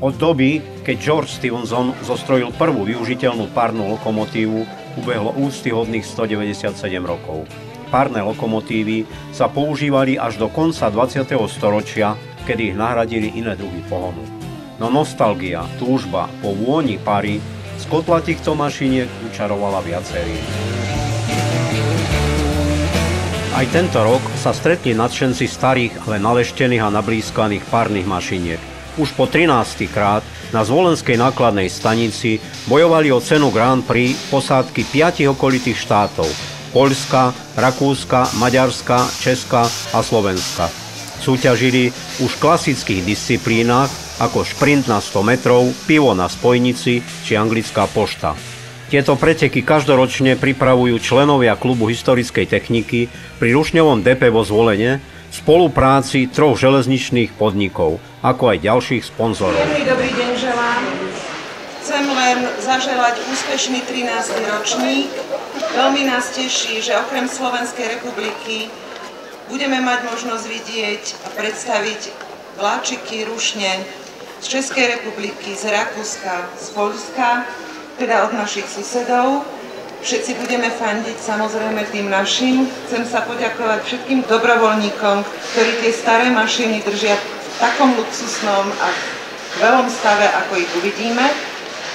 Od doby, keď George Stephenson zostrojil prvú využiteľnú párnu lokomotívu, ubehlo úctyhodných 197 rokov. Párne lokomotívy sa používali až do konca 20. storočia, kedy ich nahradili iné druhy pohonu. No nostalgia, túžba po vôni pary z kotla týchto mašiniek učarovala viacerých. Aj tento rok sa stretli nadšenci starých, ale naleštených a nablízkaných párnych mašiniek. Už po 13. krát na Zvolenskej nákladnej stanici bojovali o cenu Grand Prix posádky 5 okolitých štátov: Poľska, Rakúska, Maďarska, Česka a Slovenska. Súťažili už v klasických disciplínach ako šprint na 100 metrov, pivo na spojnici či anglická pošta. Tieto preteky každoročne pripravujú členovia klubu historickej techniky pri Rušňovom depe vo Zvolene v spolupráci 3 železničných podnikov, ako aj ďalších sponzorov. Dobrý deň želám. Chcem len zaželať úspešný 13. ročník. Veľmi nás teší, že okrem Slovenskej republiky budeme mať možnosť vidieť a predstaviť vláčiky Rušne z Českej republiky, z Rakúska, z Poľska, teda od našich susedov. Všetci budeme fandiť samozrejme tým našim. Chcem sa poďakovať všetkým dobrovoľníkom, ktorí tie staré mašiny držia v takom luxusnom a veľom stave, ako ich uvidíme.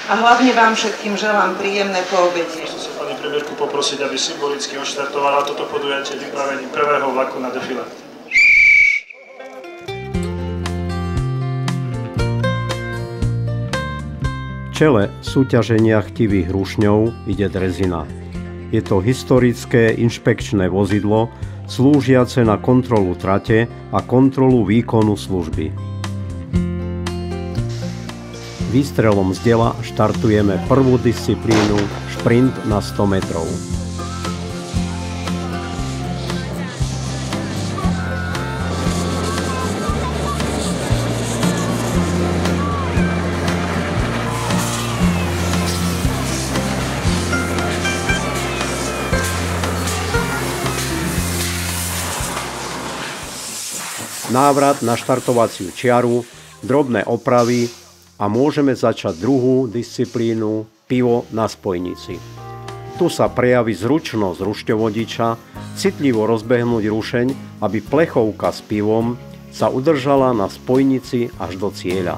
A hlavne vám všetkým želám príjemné poobedie. Chcem sa pani premiérku poprosiť, aby symbolicky odštartovala toto podujatie vypravením prvého vlaku na defile. V čele súťaženia chtivých rušňov ide drezina. Je to historické inšpekčné vozidlo, slúžiace na kontrolu trate a kontrolu výkonu služby. Výstrelom z diela štartujeme prvú disciplínu šprint na 100 metrov. Návrat na štartovaciu čiaru, drobné opravy a môžeme začať druhú disciplínu pivo na spojnici. Tu sa prejaví zručnosť rušňovodiča citlivo rozbehnúť rušeň, aby plechovka s pivom sa udržala na spojnici až do cieľa.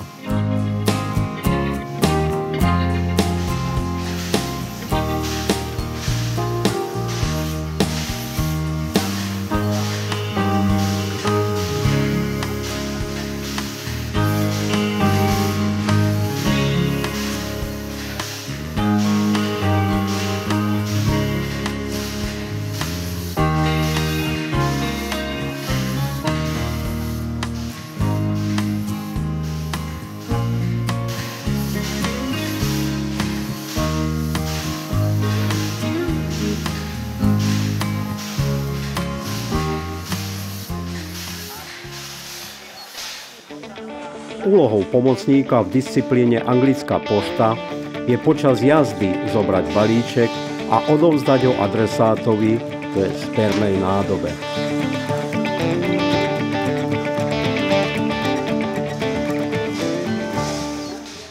Úlohou pomocníka v disciplíne anglická pošta je počas jazdy zobrať balíček a odovzdať ho adresátovi v spernej nádobe.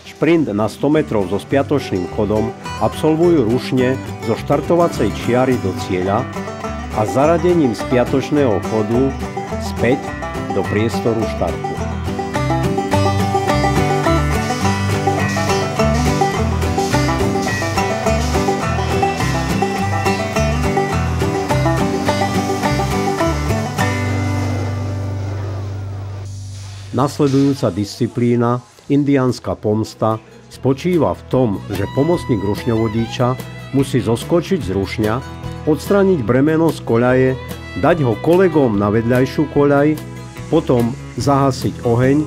Šprint na 100 metrov so spiatočným chodom absolvujú rušne zo štartovacej čiary do cieľa a zaradením spiatočného chodu späť do priestoru štartu. Nasledujúca disciplína, indiánska pomsta, spočíva v tom, že pomocník rušňovodiča musí zoskočiť z rušňa, odstrániť bremeno z koľaje, dať ho kolegom na vedľajšiu koľaj, potom zahasiť oheň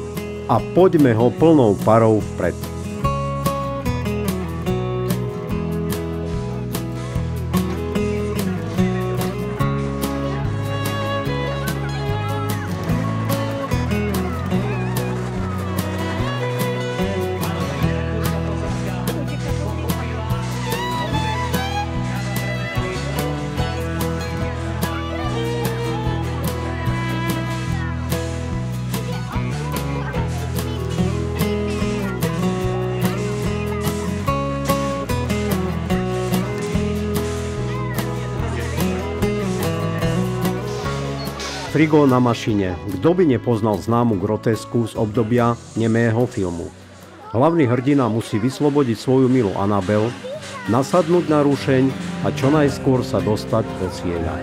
a poďme ho plnou parou vpred. Frigo na mašine. Kto by nepoznal známu grotesku z obdobia nemého filmu? Hlavný hrdina musí vyslobodiť svoju milú Annabel, nasadnúť na rušeň a čo najskôr sa dostať do cieľa.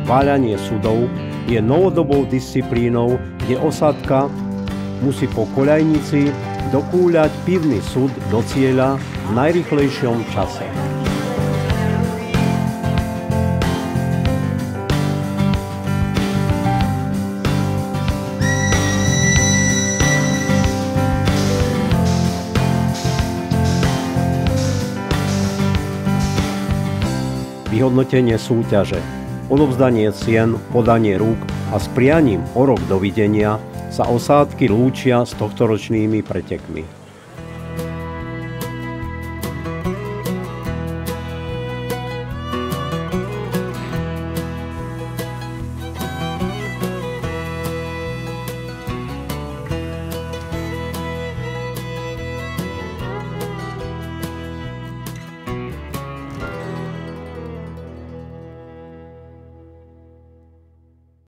Váľanie sudov je novodobou disciplínou, kde osádka musí po koľajnici dokúľať pivný sud do cieľa v najrýchlejšom čase. Vyhodnotenie súťaže, odovzdanie cien, podanie rúk a s prianím o rok dovidenia sa osádky lúčia s tohtoročnými pretekmi.